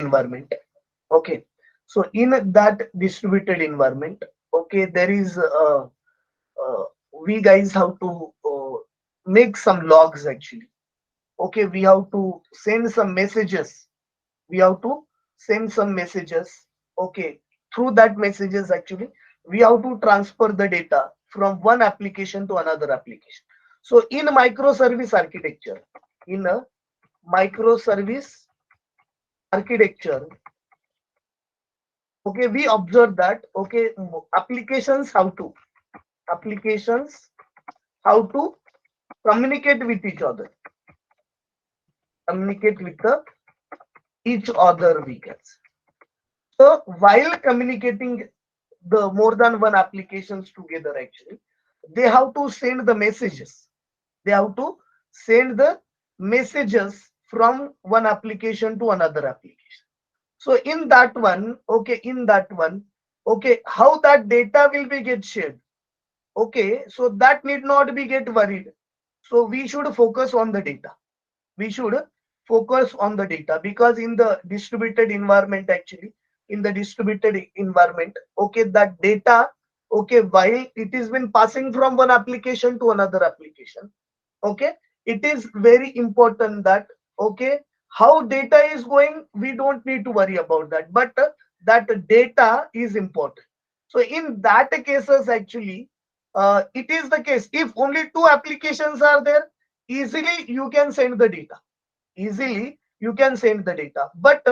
environment. Okay, so in that distributed environment, okay, there is we guys have to make some logs actually. Okay, we have to send some messages. We have to send some messages. Okay, through that messages actually, we have to transfer the data from one application to another application. So in microservice architecture, in a microservice architecture, okay, we observe that okay, applications how to communicate with each other, communicate with each other, we can say. So while communicating the more than one applications together, actually, they have to send the messages. They have to send the messages from one application to another application. So in that one, okay, how that data will be get shared. Okay, so that need not be get worried. So we should focus on the data. We should focus on the data because in the distributed environment, actually, in the distributed environment, okay, that data, okay, while it is been passing from one application to another application, okay, it is very important that okay, how data is going, we don't need to worry about that, but that data is important. So in that cases actually, it is the case if only two applications are there, easily you can send the data, easily you can send the data. But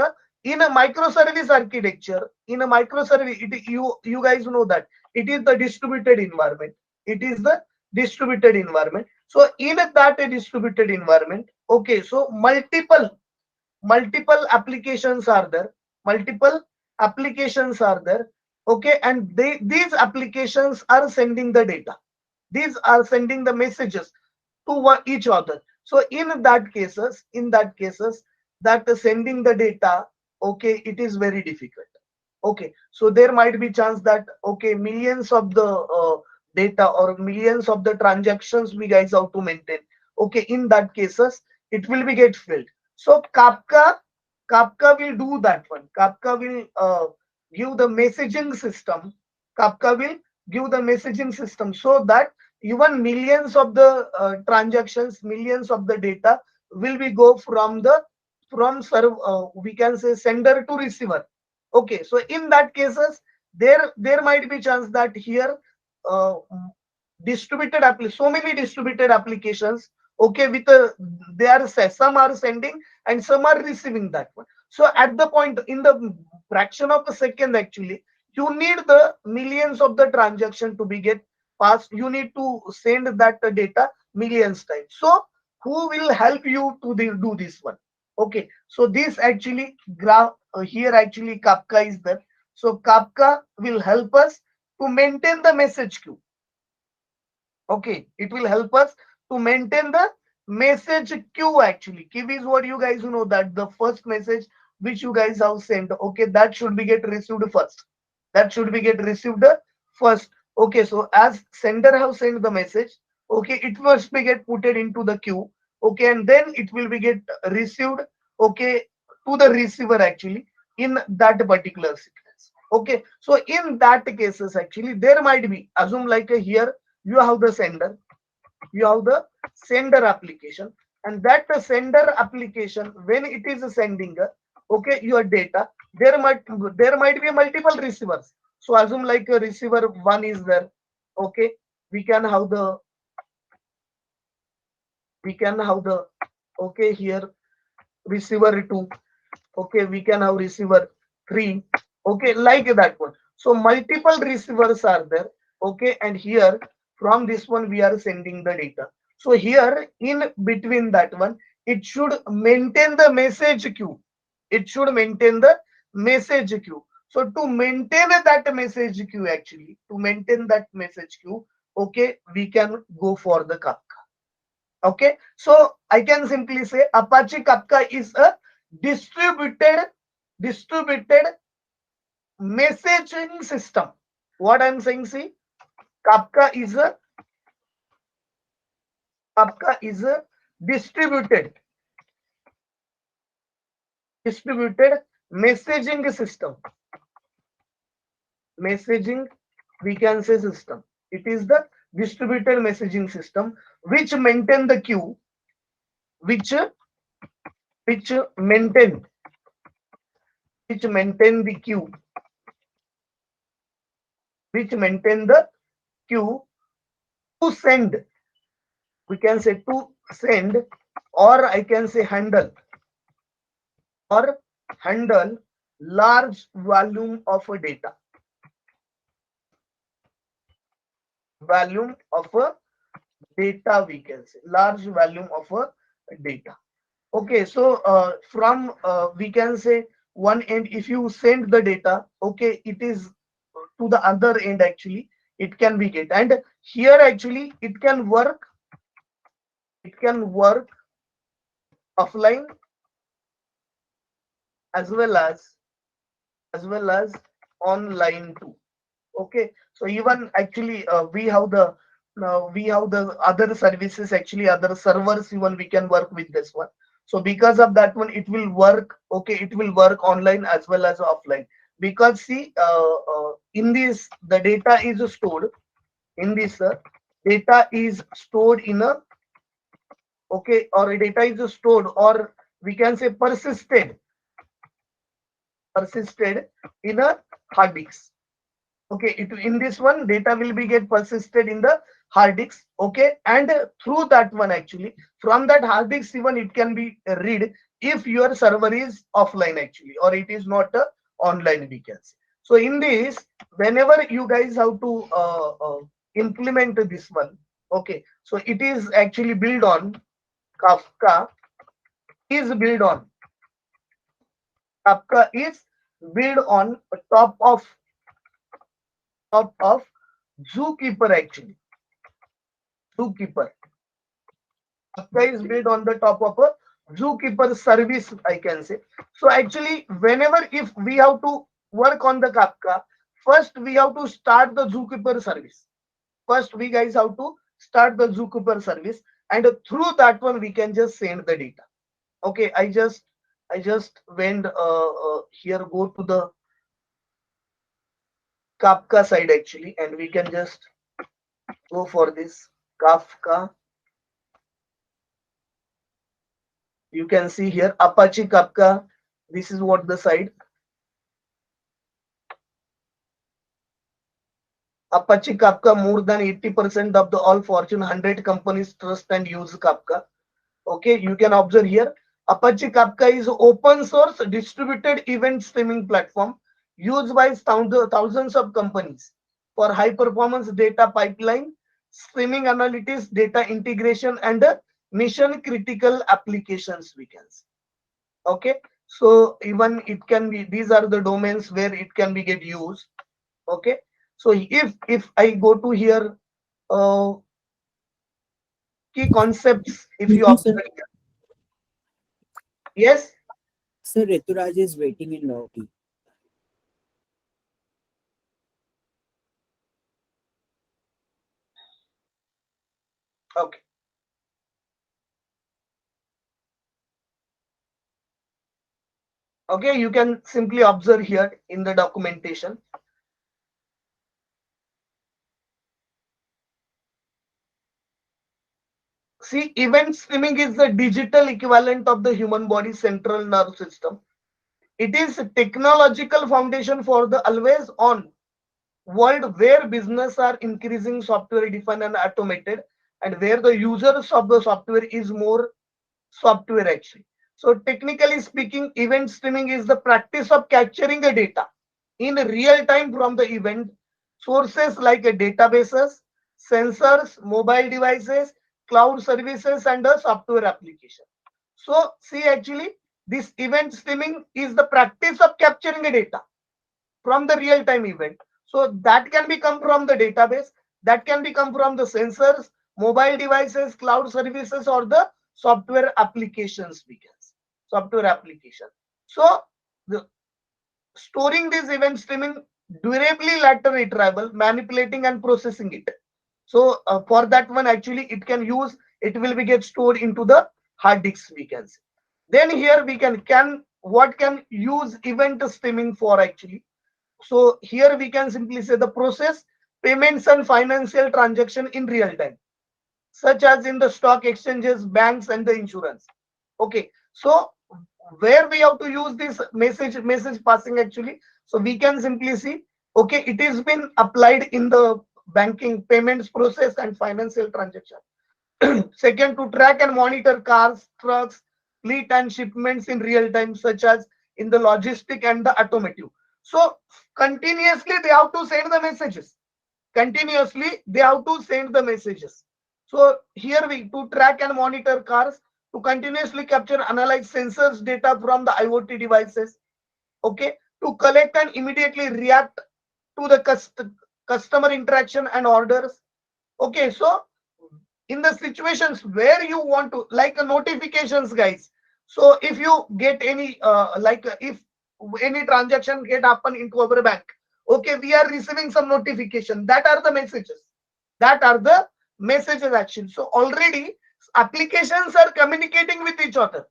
in a microservice architecture, in a microservice, you guys know that it is the distributed environment, it is the distributed environment. So in that distributed environment, okay, so multiple applications are there, multiple applications are there, okay, and these applications are sending the data, these are sending the messages to each other. So in that cases, that sending the data, okay, it is very difficult. Okay, so there might be chance that okay, millions of the data or millions of the transactions we guys have to maintain. Okay, in that cases, it will be get filled. So Kafka will do that one. Kafka will give the messaging system. Kafka will give the messaging system so that even millions of the transactions, millions of the data will be go from the from serve we can say sender to receiver. Okay, so in that cases, there might be chance that here uh, so many distributed applications, okay, with they are some are sending and some are receiving that one. So at the point in the fraction of a second, actually, you need the millions of the transaction to be get passed. You need to send that data millions times. So who will help you to do this one? Okay, so this actually graph here actually Kafka is there. So Kafka will help us to maintain the message queue. Okay, it will help us to maintain the message queue. Actually, queue is what you guys know, that the first message which you guys have sent, okay, that should be get received first, that should be get received first. Okay, so as sender have sent the message, okay, it must be get put it into the queue. Okay, and then it will be get received, okay, to the receiver actually in that particular sequence. Okay, so in that cases actually there might be assume like a here you have the sender, you have the sender application, and that the sender application when it is sending okay, your data, there might be multiple receivers. So assume like a receiver one is there. Okay, we can have the we can have the okay, here receiver 2. Okay, we can have receiver 3. Okay, like that one. So multiple receivers are there. Okay, and here from this one we are sending the data. So here in between that one, it should maintain the message queue, it should maintain the message queue. So to maintain that message queue, actually to maintain that message queue, okay, we can go for the Kafka. Okay, so I can simply say Apache Kafka is a distributed messaging system. What I'm saying, see, Kafka is a Kafka is a distributed messaging system. Messaging, we can say system. It is the distributed messaging system which maintain the queue, which which maintain maintain the queue, which maintain the queue to send. We can say to send, or I can say handle, or handle large volume of a data. Volume of a data, we can say large volume of a data. Okay, so from we can say one end, if you send the data, okay, it is to the other end actually, it can be get. And here actually it can work offline as well as online too. Okay, so even actually we have the other services, actually other servers, even we can work with this one. So because of that one, it will work. Okay, it will work online as well as offline, because see, in this the data is stored in this data is stored in a, okay, or data is stored, or we can say persisted in a hard disk. Okay, it in this one data will be get persisted in the hard disk. Okay, and through that one actually, from that hard disk even it can be read if your server is offline actually, or it is not online, we can say. So in this, whenever you guys have to implement this one, okay, so it is actually built on Kafka, is built on Kafka is built on top of Zookeeper actually. Zookeeper. Kafka is built on the top of a Zookeeper service, I can say. So actually, whenever if we have to work on the Kafka, first we have to start the Zookeeper service. First, we guys have to start the Zookeeper service, and through that one we can just send the data. Okay, I just went here, go to the Kafka side actually, and we can just go for this Kafka. You can see here Apache Kafka. This is what the side. Apache Kafka, more than 80% of the all Fortune 100 companies trust and use Kafka. Okay, you can observe here. Apache Kafka is open source distributed event streaming platform used by thousands of companies for high performance data pipeline, streaming analytics, data integration, and mission critical applications, we can say. Okay, so even it can be, these are the domains where it can be get used. Okay, so if I go to here, key concepts, if you Excuse me, sir. observe here. Yes. Sir, Rituraj is waiting in lobby. Okay. Okay, you can simply observe here in the documentation. See, event streaming is the digital equivalent of the human body central nerve system. It is a technological foundation for the always on world where business are increasing software defined and automated, and where the users of the software is more software actually. So technically speaking, event streaming is the practice of capturing the data in real time from the event sources like databases, sensors, mobile devices, cloud services, and a software application. So see, actually this event streaming is the practice of capturing a data from the real time event. So that can be come from the database, that can be come from the sensors, mobile devices, cloud services, or the software applications, we can say. Software application. So the storing this event streaming durably later retrieval, manipulating and processing it. So for that one actually it can use, it will be get stored into the hard disks, we can say. Then here we can what can use event streaming for actually. So here we can simply say the process payments and financial transaction in real time, such as in the stock exchanges, banks, and the insurance. Okay, so where we have to use this message passing actually. So we can simply see, okay, it is been applied in the banking payments process and financial transaction. Second, to track and monitor cars, trucks, fleet, and shipments in real time, such as in the logistic and the automotive. So continuously they have to send the messages. Continuously they have to send the messages. So here we to track and monitor cars, to continuously capture, analyze sensors data from the IoT devices. Okay, to collect and immediately react to the customer interaction and orders. Okay, so in the situations where you want to like notifications guys, so if you get any if any transaction get happen into our bank, okay, we are receiving some notification, that are the messages, that are the messages actually. So already applications are communicating with each other,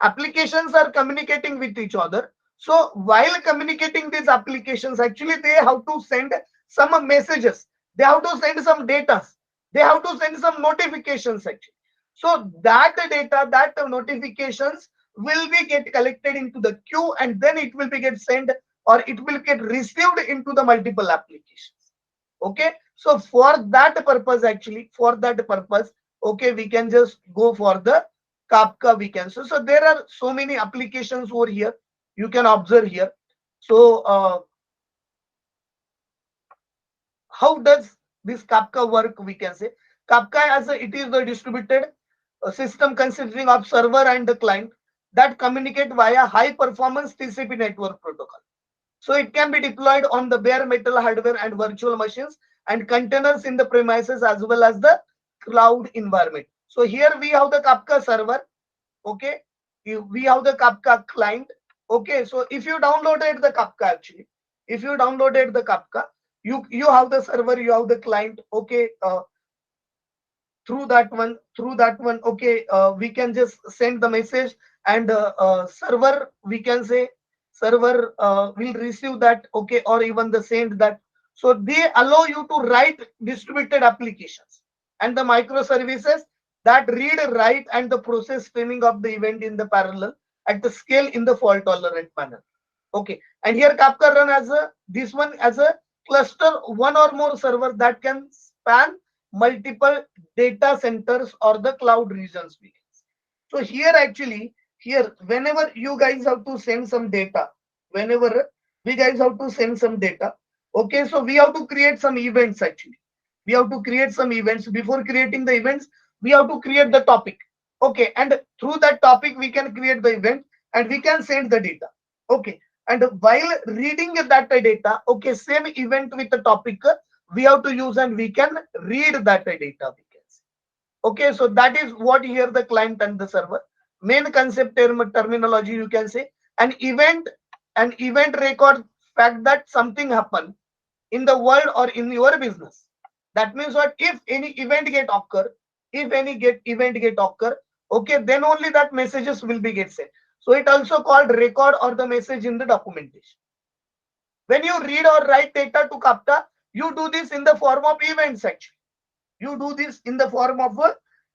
applications are communicating with each other. So while communicating these applications actually they have to send some messages, they have to send some data, they have to send some notifications actually. So that data, that notifications will be get collected into the queue, and then it will be get sent or it will get received into the multiple applications. Okay, so for that purpose actually, for that purpose, okay, we can just go for the Kafka we can. So there are so many applications over here you can observe here. So how does this Kafka work? We can say Kafka as it is the distributed system consisting of server and the client that communicate via high performance TCP network protocol. So it can be deployed on the bare metal hardware and virtual machines and containers in the premises as well as the cloud environment. So here we have the Kafka server. Okay, we have the Kafka client. Okay, so if you downloaded the Kafka actually, if you downloaded the Kafka, you have the server, you have the client. Okay, through that one, okay, we can just send the message, and server we can say server will receive that, okay, or even the send that. So they allow you to write distributed applications and the microservices that read, write, and the process streaming of the event in the parallel at the scale in the fault tolerant manner. Okay, and here Kafka run as a this one as a cluster, one or more server that can span multiple data centers or the cloud regions. So here actually, here whenever you guys have to send some data, whenever we guys have to send some data, okay, so we have to create some events actually. We have to create some events. Before creating the events, we have to create the topic. Okay, and through that topic we can create the event and we can send the data. Okay, and while reading that data, okay, same event with the topic we have to use and we can read that data. Okay, so that is what here the client and the server. Main concept terminology you can say an event record fact that something happened in the world or in your business. That means what if any event get occur, if any get event get occur, okay, then only that messages will be get sent. So it also called record or the message in the documentation. When you read or write data to Kafka, you do this in the form of events actually. You do this in the form of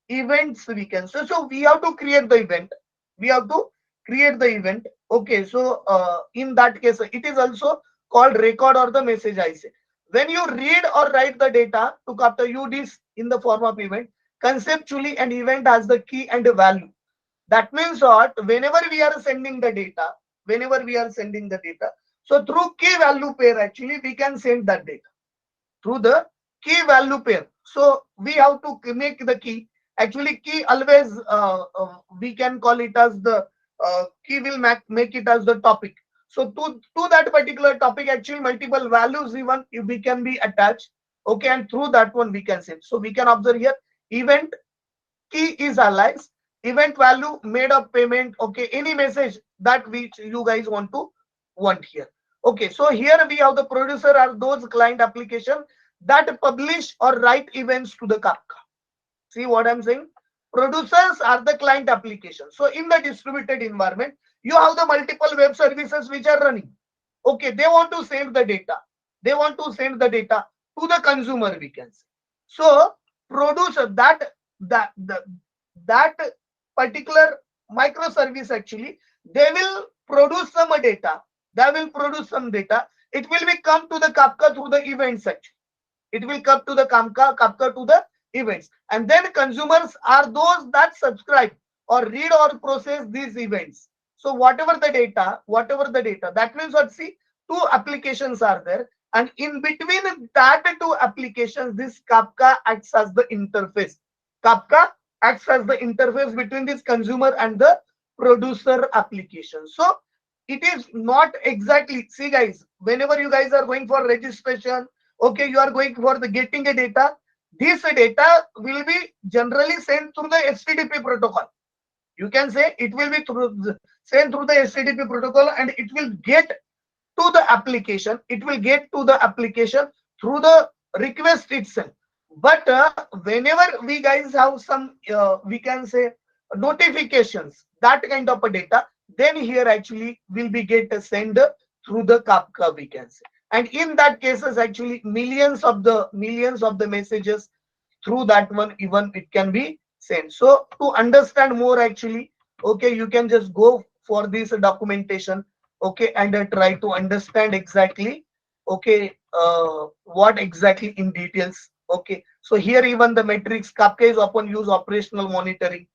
events we can say. So we have to create the event, we have to create the event. Okay, so in that case it is also called record or the message. I say when you read or write the data to Kafka, you do this in the form of event. Conceptually an event has the key and the value. That means what, whenever we are sending the data, whenever we are sending the data, so through key value pair actually we can send that data through the key value pair. So we have to make the key. Actually, key always we can call it as the key will make it as the topic. So to that particular topic, actually multiple values even if we can be attached. Okay, and through that one we can send. So we can observe here event key is alias, event value made of payment. Okay, any message that which you guys want here. Okay, so here we have the producer are those client application that publish or write events to the Kafka. See what I'm saying? Producers are the client application. So in the distributed environment, You have the multiple web services which are running. Okay, they want to send the data. They want to send the data to the consumer, we can say. So producer that particular microservice actually, they will produce some data. They will produce some data. It will be come to the Kafka through the events actually. It will come to the Kafka to the events, and then consumers are those that subscribe or read or process these events. So whatever the data, that means what, see, two applications are there, and in between that two applications, this Kafka acts as the interface. Kafka acts as the interface between this consumer and the producer application. So it is not exactly, see guys, whenever you guys are going for registration, okay, you are going for the getting a data, this data will be generally sent through the HTTP protocol. You can say it will be sent through the HTTP protocol, and it will get to the application. It will get to the application through the request itself. But whenever we guys have some we can say notifications, that kind of a data, then here actually will be get sent through the Kafka, we can say. And in that cases actually millions of the messages through that one, even it can be sent. So to understand more actually, okay, you can just go for this documentation, okay, and try to understand exactly, okay, what exactly in details. Okay, so here even the metrics, Kafka is often use operational monitoring.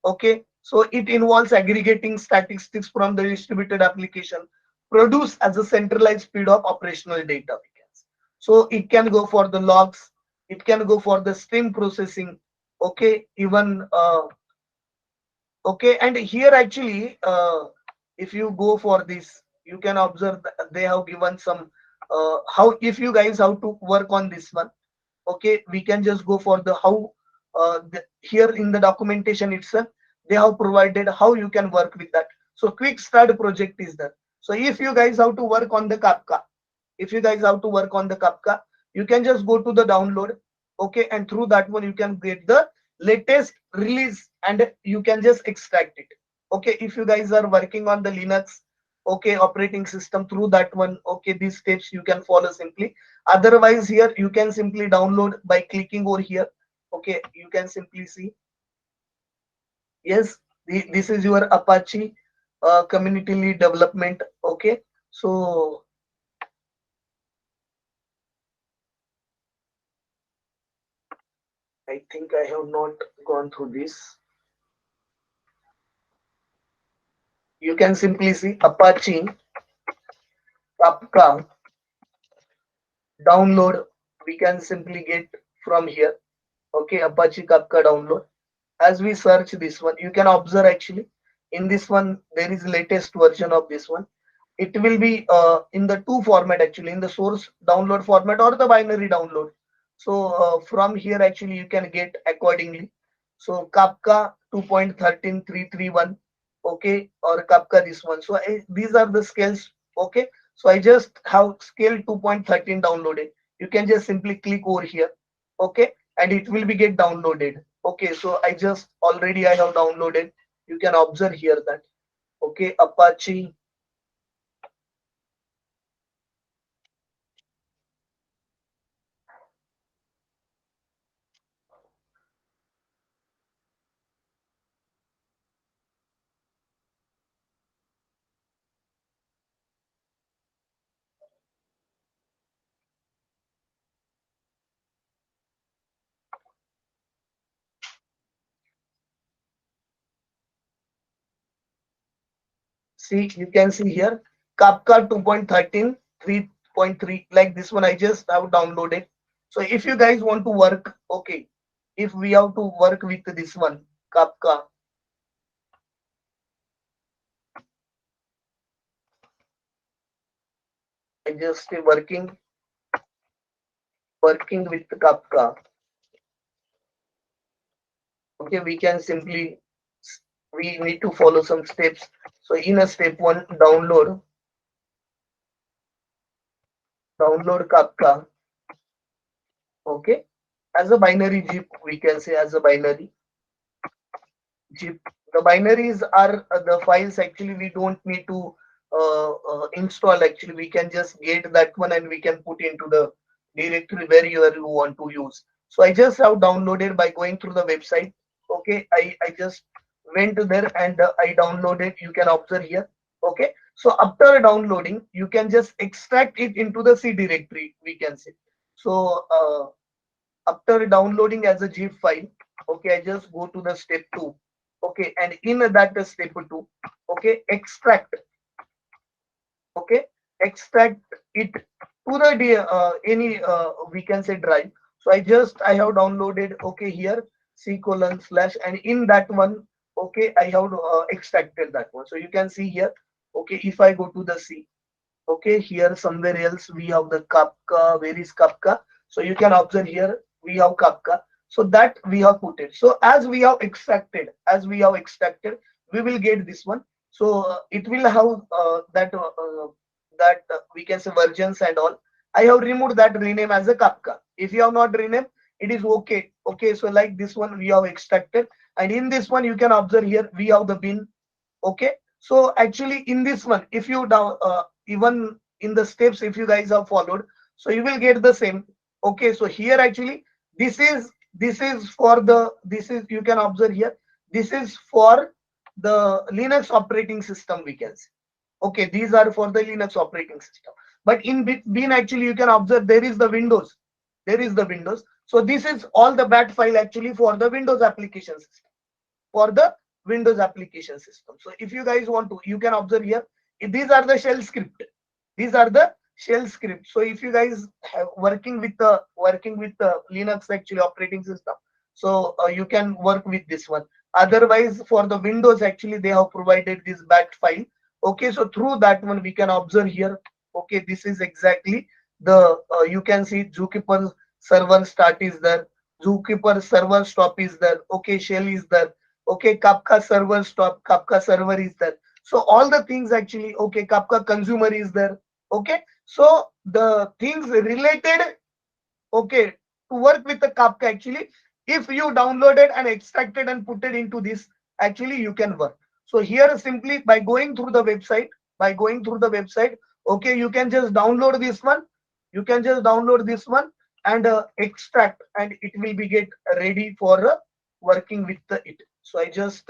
Okay, so it involves aggregating statistics from the distributed application, produce as a centralized feed of operational data, we can say. So it can go for the logs, it can go for the stream processing. Okay, even okay, and here actually if you go for this, you can observe that they have given some how, if you guys have to work on this one. Okay, we can just go for the how here in the documentation itself, they have provided how you can work with that. So quick start project is there. So if you guys have to work on the Kafka, if you guys have to work on the Kafka, you can just go to the download. Okay, and through that one you can get the latest release, and you can just extract it. Okay, if you guys are working on the Linux, okay, operating system, through that one, okay, these steps you can follow simply. Otherwise here you can simply download by clicking over here. Okay, you can simply see, yes, this is your Apache community lead development. Okay, so I think I have not gone through this. You can simply see Apache Kafka download. We can simply get from here. Okay, Apache Kafka download. As we search this one, you can observe actually in this one there is latest version of this one. It will be in the two format actually, in the source download format or the binary download. So from here actually you can get accordingly. So Kafka 2.13331, okay, or Kafka this one. So these are the scales. Okay, so I just have scale 2.13 downloaded. You can just simply click over here. Okay, and it will be get downloaded. Okay, so I just already I have downloaded. You can observe here that, okay, Apache. See, you can see here Kafka 2.13 3.3, like this one I just have downloaded. So if you guys want to work, okay, if we have to work with this one Kafka, I just say working with Kafka. Okay, we can simply, we need to follow some steps. So in a step one, download Kafka. Okay, as a binary zip, we can say as a binary zip. The binaries are the files actually we don't need to install. Actually, we can just get that one and we can put into the directory where you want to use. So I just have downloaded by going through the website. Okay, I just went there and I downloaded. You can observe here. Okay, so after downloading, you can just extract it into the C directory, we can say. So after downloading as a zip file, okay, I just go to the step 2. Okay, and in that step 2, okay, extract, okay, extract it to the any we can say drive. So I have downloaded, okay, here c colon slash, and in that one, okay, I have extracted that one. So you can see here, okay, if I go to the C, okay, here somewhere else we have the Kafka. Where is Kafka? So you can observe here we have Kafka. So that we have put it. So as we have extracted, we will get this one. So it will have that we can say versions and all. I have removed that rename as a Kafka. If you have not renamed, it is okay. Okay, so like this one we have extracted, and in this one you can observe here we have the bin. Okay, so actually in this one, if you down even in the steps, if you guys have followed, so you will get the same. Okay, so here actually this is for the, this is, you can observe here, this is for the Linux operating system, we can say. Okay, these are for the Linux operating system, but in bin actually you can observe there is the Windows, so this is all the bat file actually for the Windows application system, for the Windows application system. So if you guys want to, you can observe here, these are the shell script, these are the shell script. So if you guys have working with the Linux actually operating system, so you can work with this one. Otherwise for the Windows actually they have provided this bat file. Okay, so through that one we can observe here. Okay, this is exactly the you can see Zookeeper server start is there, Zookeeper server stop is there, okay, shell is there, okay, Kafka server stop, Kafka server is there. So all the things actually, okay, Kafka consumer is there. Okay, so the things related, okay, to work with the Kafka actually, if you downloaded and extracted and put it into this, actually you can work. So here simply by going through the website, okay, you can just download this one, and extract, and it will be get ready for working with it. So I just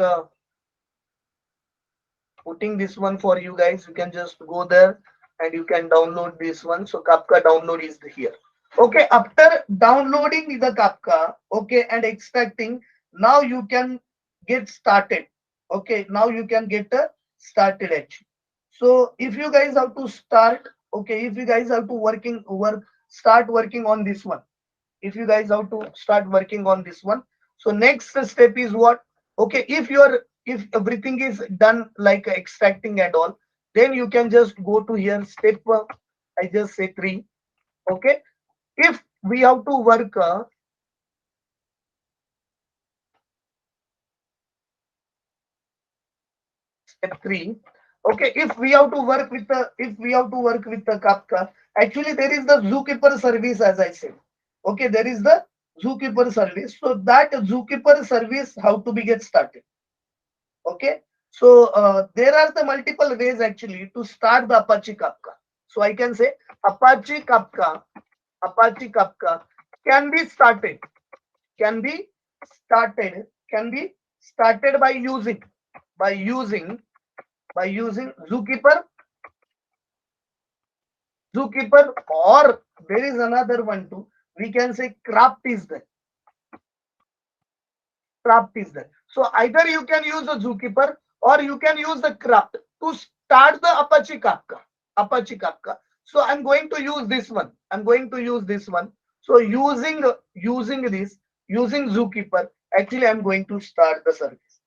putting this one for you guys. You can just go there and you can download this one. So Kafka download is here. Okay, after downloading the Kafka, okay, and extracting, now you can get started. Okay, now you can get started actually. So if you guys have to start, okay, if you guys have to start working on this one, if you guys have to start working on this one, so next step is what? Okay, if everything is done like extracting and all, then you can just go to here step I just say 3. Okay, if we have to work step 3, okay, if we have to work with the Kafka, actually there is the Zookeeper service, as I said. Okay, there is the Zookeeper service. So that Zookeeper service, how to be get started? Okay, so there are the multiple ways actually to start the Apache Kafka. So I can say Apache Kafka, can be started, can be can be started by using by using Zookeeper, or there is another one too. We can say Craft is there. So either you can use the Zookeeper or you can use the Craft to start the Apache Kafka. So I'm going to use this one. So using Zookeeper, actually I'm going to start the service.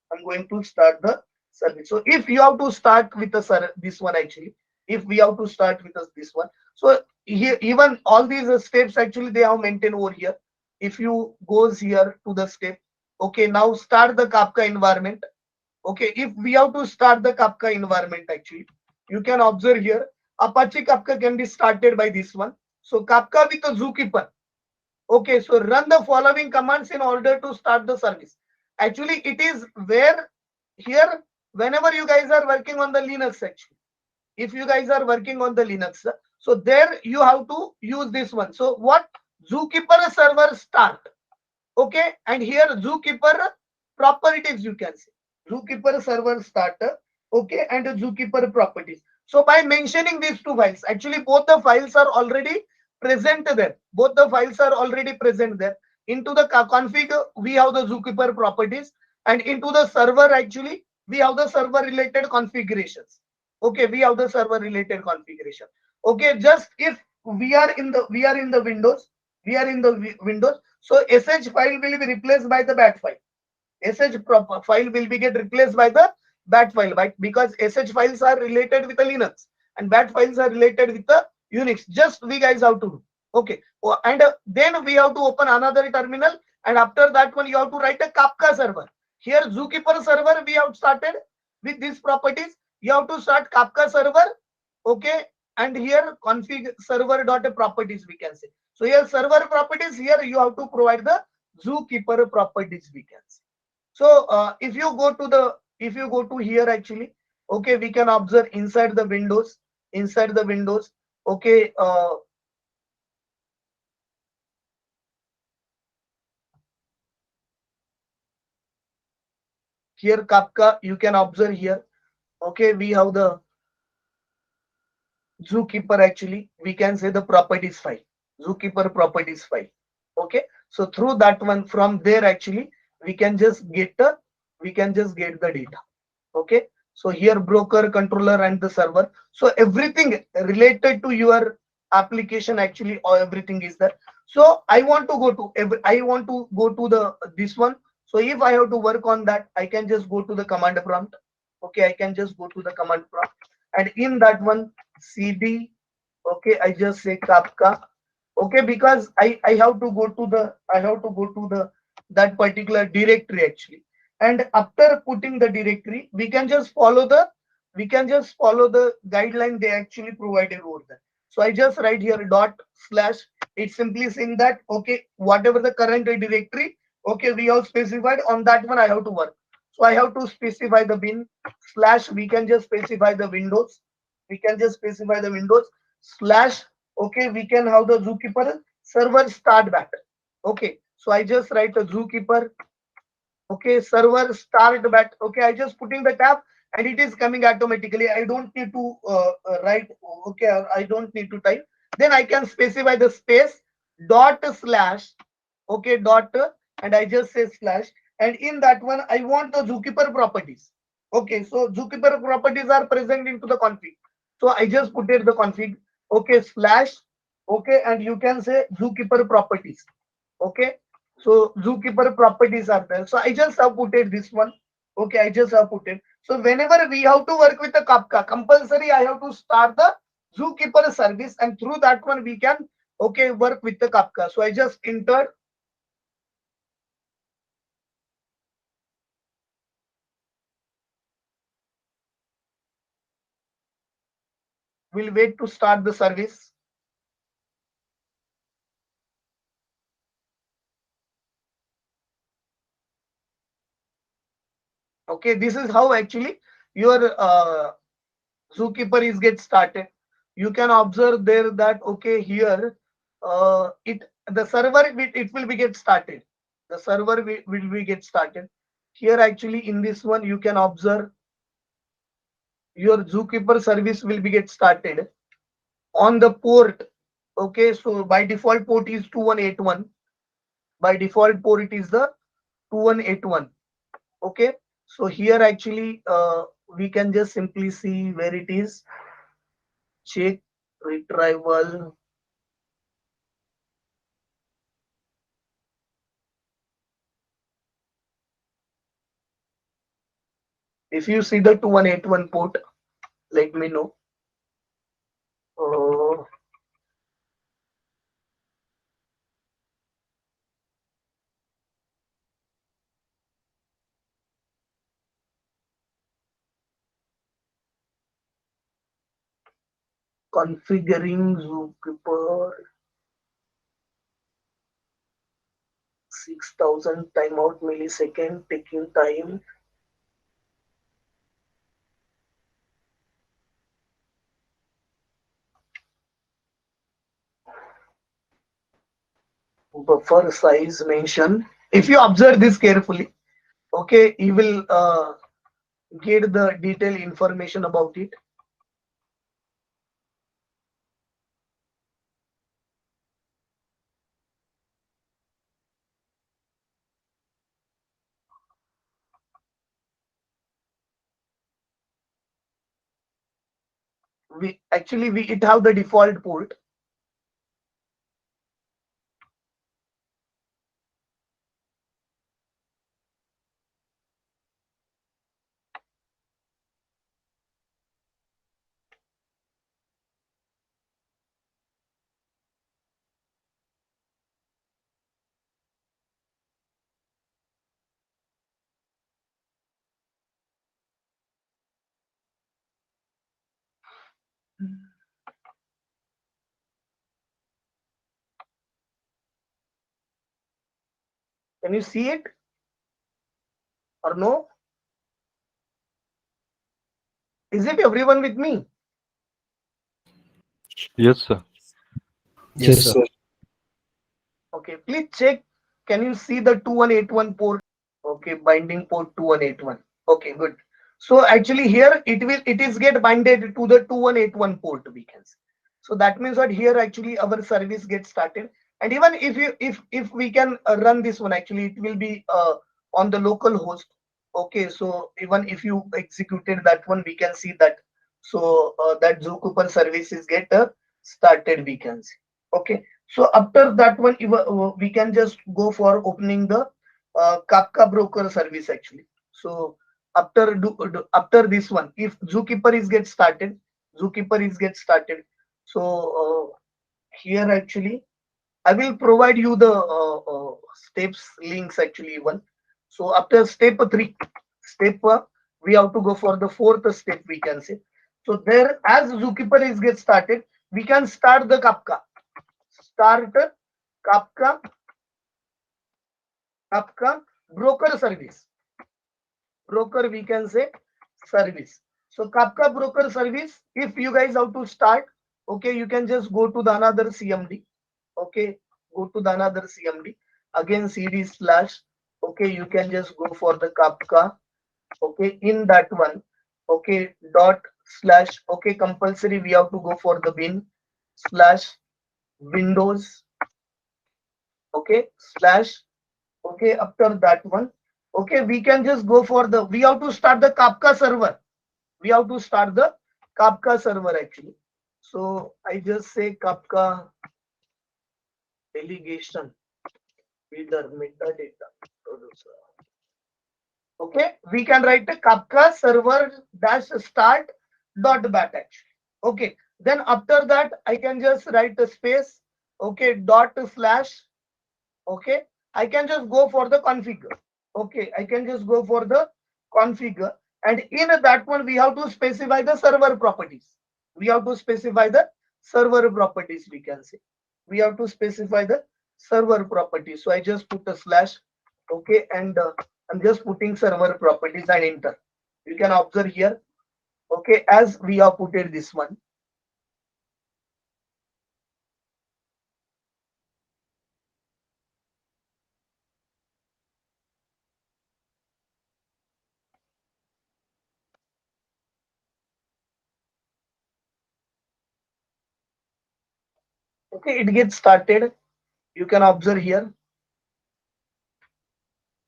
So if you have to start with this one actually, if we have to start with this one, so here even all these steps actually they have maintained over here. If you goes here to the step, okay, now start the Kafka environment. Okay, if we have to start the Kafka environment actually, you can observe here Apache Kafka can be started by this one. So Kafka with a Zookeeper. Okay, so run the following commands in order to start the service. Actually, it is where here, whenever you guys are working on the Linux, actually, if you guys are working on the Linux, so there you have to use this one. So what? Zookeeper server start. Okay, and here Zookeeper properties you can see. Zookeeper server starter. Okay, and Zookeeper properties. So by mentioning these two files, actually both the files are already present there. Both the files are already present there. Into the config, we have the Zookeeper properties, and into the server, actually, we have the server related configurations. Okay, we have the server related configuration. Okay, just if we are in the Windows, we are in the Windows. So sh file will be replaced by the bat file. Sh file will be get replaced by the bat file, right? Because sh files are related with the Linux and bat files are related with the Unix. Just we guys have to do. Okay. And then we have to open another terminal, and after that one you have to write a Kafka server. Here Zookeeper server we have started with these properties. You have to start Kafka server. Okay. And here config server dot properties we can say. So here server properties, here you have to provide the Zookeeper properties we can say. So if you go to here, actually, okay, we can observe inside the windows. Okay, here Kafka you can observe here. Okay, we have the Zookeeper, actually we can say the properties file, Zookeeper properties file. Okay, so through that one, from there actually we can just get the data. Okay, so here broker, controller, and the server. So everything related to your application, actually, or everything is there. So I want to go to the this one. So if I have to work on that, I can just go to the command prompt. Okay, I can just go to the command prompt, and in that one, cd, okay, I just say Kafka. Okay, because I have to go to the that particular directory, actually. And after putting the directory, we can just follow the guideline they actually provided over there. So I just write here dot slash. It's simply saying that, okay, whatever the current directory, okay, we have specified, on that one I have to work. So I have to specify the bin slash. We can just specify the windows. Slash. Okay, we can have the Zookeeper server start back. Okay, so I just write a Zookeeper. Okay, server start back. Okay, I just putting the tab, and it is coming automatically. I don't need to write. Okay, I don't need to type. Then I can specify the space dot slash. Okay, dot, and I just say slash, and in that one I want the Zookeeper properties. Okay, so Zookeeper properties are present into the config. So I just put it the config. Okay, slash. Okay, and you can say Zookeeper properties. Okay, so Zookeeper properties are there. So I just have put it this one. Okay, I just have put it. So whenever we have to work with the Kafka, compulsory I have to start the Zookeeper service, and through that one we can, okay, work with the Kafka. So I just entered. We'll wait to start the service. Okay, this is how actually your Zookeeper is get started. You can observe there that, okay, here it the server it will be get started. The server will be get started. Here actually in this one you can observe your Zookeeper service will be get started on the port. Okay, so by default port is 2181. By default port it is the 2181. Okay, so here actually we can just simply see where it is. Check retrieval. If you see the 2181 port, let me know. Uh, Configuring Zookeeper 6000 timeout millisecond taking time. buffer size mention. If you observe this carefully, okay, you will get the detailed information about it. We actually we it have the default port. Can you see it or no? Is it everyone with me? Yes, sir. Yes, sir. Okay, please check. Can you see the 2181 port? Okay, binding port 2181. Okay, good. So actually here it is get binded to the 2181 port, we can say. So that means that here actually our service gets started. And even if you if we can run this one, actually it will be on the local host. Okay, so even if you executed that one, we can see that. So that Zookeeper services get started, we can see. Okay, so after that one, we can just go for opening the Kafka broker service actually. So after this one, if Zookeeper is get started, Zookeeper is get started. So here actually I will provide you the steps links actually one. So after step 3, step we have to go for the fourth step, we can say. So there, as Zookeeper is get started, we can start the Kafka. Start Kafka Kafka broker service. Broker, we can say service. So Kafka broker service, if you guys have to start, okay, you can just go to the another CMD. Okay, go to the another CMD. Again, CD slash. Okay, you can just go for the Kafka. Okay, in that one. Okay, dot slash. Okay, compulsory we have to go for the bin slash Windows. Okay, slash. Okay, after that one, okay, we can just go for the, we have to start the Kafka server. We have to start the Kafka server actually. So I just say Kafka delegation reader metadata producer. Okay, we can write the Kafka server dash start dot bat actually. Okay, then after that I can just write the space. Okay, dot slash. Okay, I can just go for the configure. Okay, I can just go for the configure, and in that one we have to specify the server properties. We have to specify the server properties, we can say. We have to specify the server properties. So I just put a slash. Okay, and I'm just putting server properties and enter. You can observe here. Okay, as we have put it this one. Okay, it gets started. You can observe here.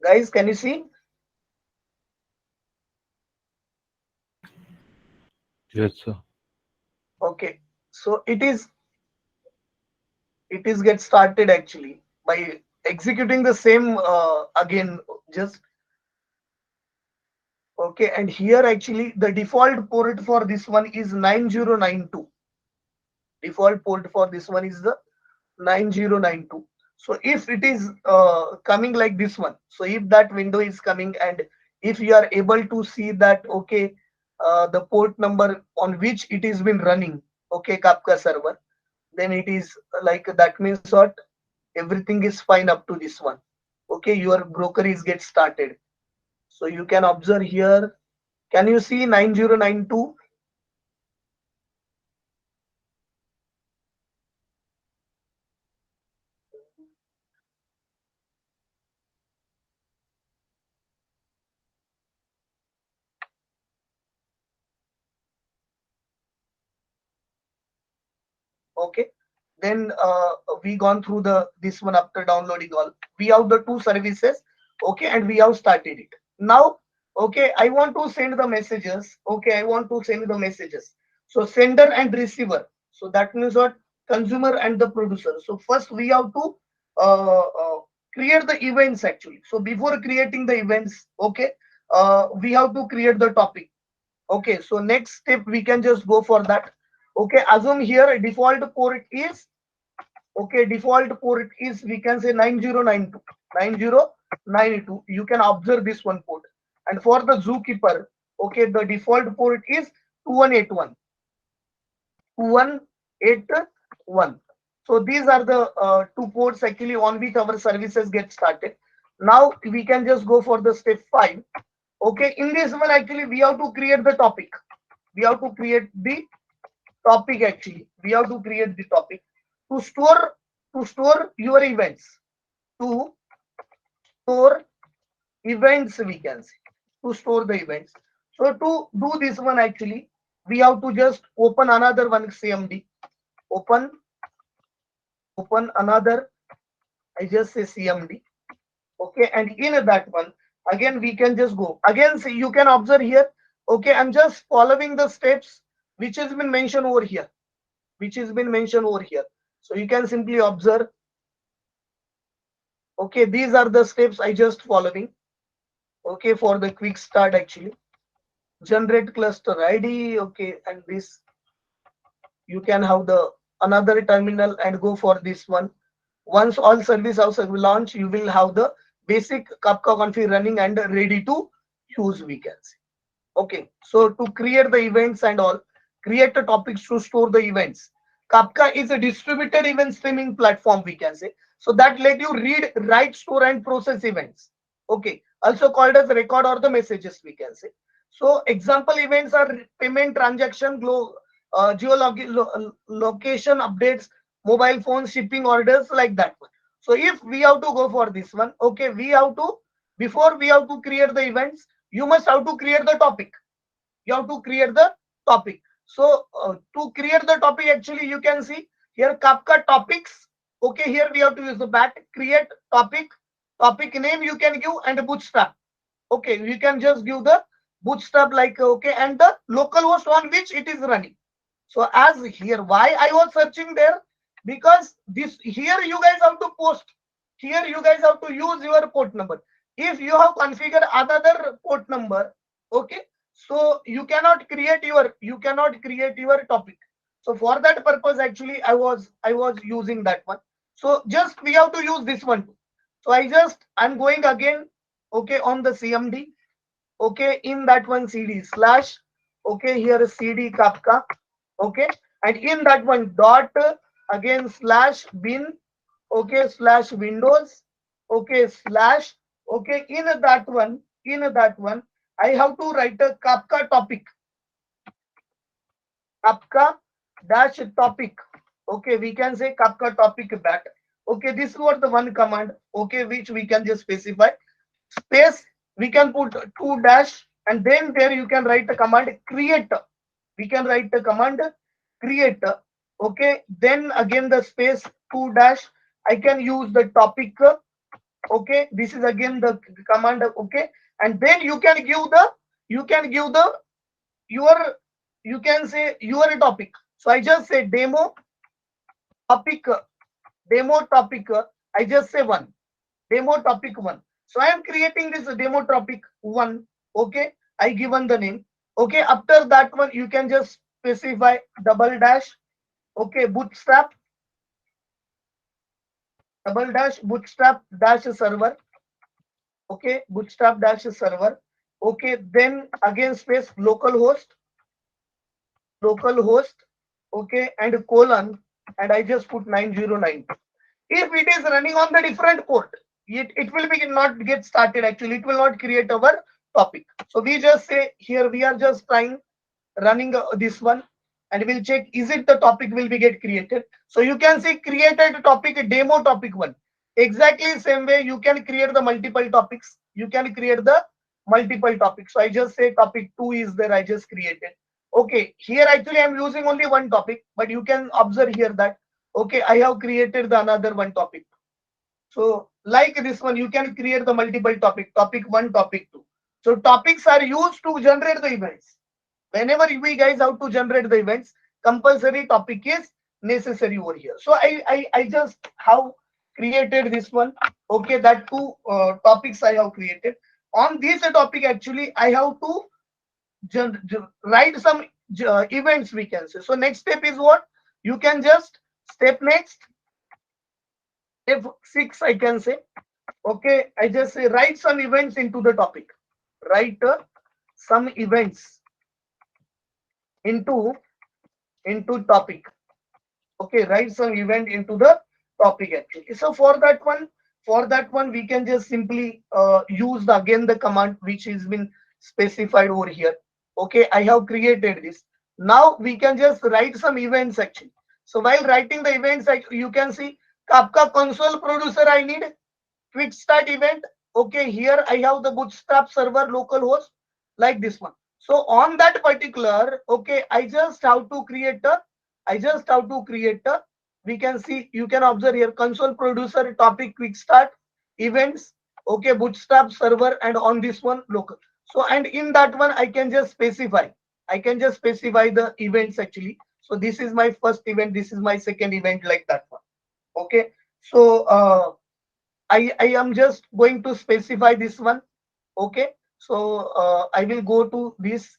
Guys, can you see? Yes, sir. Okay, so it is get started actually by executing the same again, just okay. And here actually the default port for this one is 9092. Default port for this one is the 9092. So if it is coming like this one, so if that window is coming, and if you are able to see that, okay, the port number on which it is been running, okay, Kafka server, then it is like that means what, everything is fine up to this one. Okay, your broker is get started. So you can observe here. Can you see 9092? Okay, then we gone through the this one after downloading all. We have the two services. Okay, and we have started it now. Okay, I want to send the messages. Okay, I want to send the messages. So sender and receiver. So that means what? Consumer and the producer. So first we have to uh, uh, create the events actually. So before creating the events, okay, we have to create the topic. Okay, so next step we can just go for that. Okay, assume here default port is, okay, default port is, we can say 9092. 9092. You can observe this one port. And for the zookeeper, okay, the default port is 2181. 2181. So these are the two ports actually on which our services get started. Now we can just go for the step 5. Okay, in this one actually we have to create the topic. We have to create the topic actually. We have to create the topic to store your events. To store events, we can say. To store the events. So to do this one actually, we have to just open another one CMD. Open another, I just say CMD. Okay, and in that one again we can just go again. See, you can observe here. Okay, I'm just following the steps which has been mentioned over here, so you can simply observe. Okay, these are the steps I just following. Okay, for the quick start actually, generate cluster ID. Okay, and this you can have the another terminal and go for this one. Once all service houses will launch, you will have the basic Kafka config running and ready to use, we can say. Okay, so to create the events and all, create the topics to store the events. Kafka is a distributed event streaming platform, we can say. So that let you read, write, store, and process events. Okay, also called as record or the messages, we can say. So example events are payment transaction, geolocation updates, mobile phone shipping orders, like that one. So if we have to go for this one, okay, we have to, before we have to create the events, you must have to create the topic. You have to create the topic. So to create the topic actually, you can see here Kafka topics. Okay, here we have to use the bat create topic name you can give, and bootstrap. Okay, you can just give the bootstrap, like, okay, and the local host on which it is running. So as here, why I was searching there, because this here you guys have to post, here you guys have to use your port number. If you have configured another port number, okay, so you cannot create your topic. So for that purpose actually I was using that one. So just we have to use this one too. So I'm going again, okay, on the CMD. Okay, in that one CD slash, okay, here is CD Kafka. Okay, and in that one dot, again slash bin, okay, slash windows, okay, slash, okay, in that one I have to write a Kafka topic, Kafka dash topic. Okay, we can say Kafka topic bat. Okay, this was the one command, okay, which we can just specify space. We can put two dash, and then there you can write the command create. We can write the command create. Okay, then again the space two dash. I can use the topic. Okay, this is again the command. Okay, and then you can give the your, you can say your topic. So I just say topic demo topic. I just say one demo topic one. So I am creating this demo topic one. Okay, I given the name. Okay, after that one you can just specify double dash. Okay, bootstrap double dash bootstrap dash server. Okay, bootstrap dash server. Okay, then again space localhost. Okay, and colon, and I just put 909. If it is running on the different port, it will be not get started actually, it will not create our topic. So we just say here we are just trying running this one, and we'll check is it the topic will be get created. So you can see created topic demo topic one. Exactly same way you can create the multiple topics. You can create the multiple topics. So I just say topic 2 is there, I just created. Okay, here actually I'm using only one topic, but you can observe here that, okay, I have created the another one topic. So like this one, you can create the multiple topic 1, topic 2. So topics are used to generate the events. Whenever we guys have to generate the events, compulsory topic is necessary over here. So I just have created this one. Okay, that two topics I have created. On this topic, actually, I have to write some events, we can say. So next step is what? You can just step next, step 6, I can say. Okay, I just say write some events into the topic. Write some events into topic. Okay, write some event into the topic actually. So for that one we can just simply use again the command which has been specified over here. Okay, I have created this. Now we can just write some events actually. So while writing the events, you can see Kafka console producer I need, quick start event. Okay, here I have the bootstrap server localhost, like this one. So on that particular, okay, I just have to create a, we can see, you can observe here console producer topic quick start events, okay, bootstrap server, and on this one local. So and in that one I can just specify, the events actually. So this is my first event, this is my second event, like that one. Okay, so I am just going to specify this one. Okay, so I will go to this.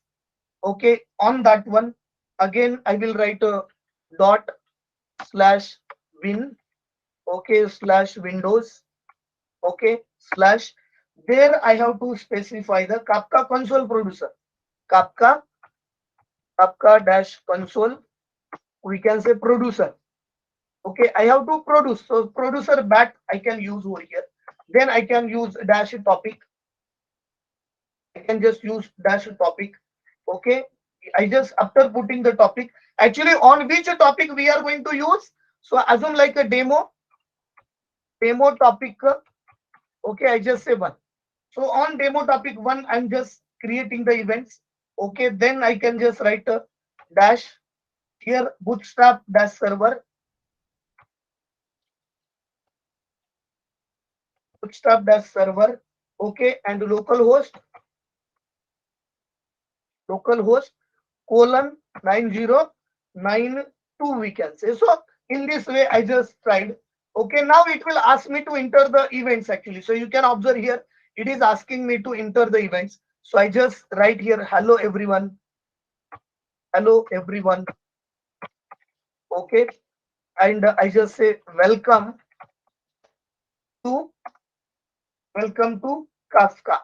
Okay, on that one again I will write a dot slash win. Okay, slash windows. Okay, slash, there I have to specify the Kafka console producer. Kafka dash console, we can say producer. Okay, I have to produce, so producer back I can use over here. Then I can use dash topic. I can just use dash topic. Okay, I just, after putting the topic, actually on which topic we are going to use. So assume like a demo topic. Okay, I just say one. So on demo topic 1, I'm just creating the events. Okay, then I can just write a dash here bootstrap dash server, okay, and localhost colon 9092, we can say. So in this way I just tried. Okay, now it will ask me to enter the events actually. So you can observe here, it is asking me to enter the events. So I just write here hello everyone. Okay, and I just say welcome to Kafka.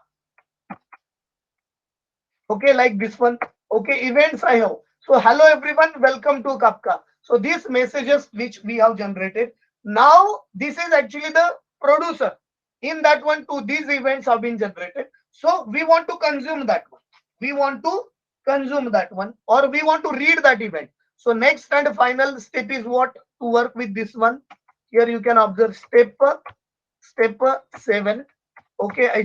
Okay, like this one. Okay, events I have. So hello everyone, welcome to Kafka. So these messages which we have generated. Now this is actually the producer. In that one too, these events have been generated. So we want to consume that one. Or we want to read that event. So next and final step is what? To work with this one. Here you can observe step 7. Okay, I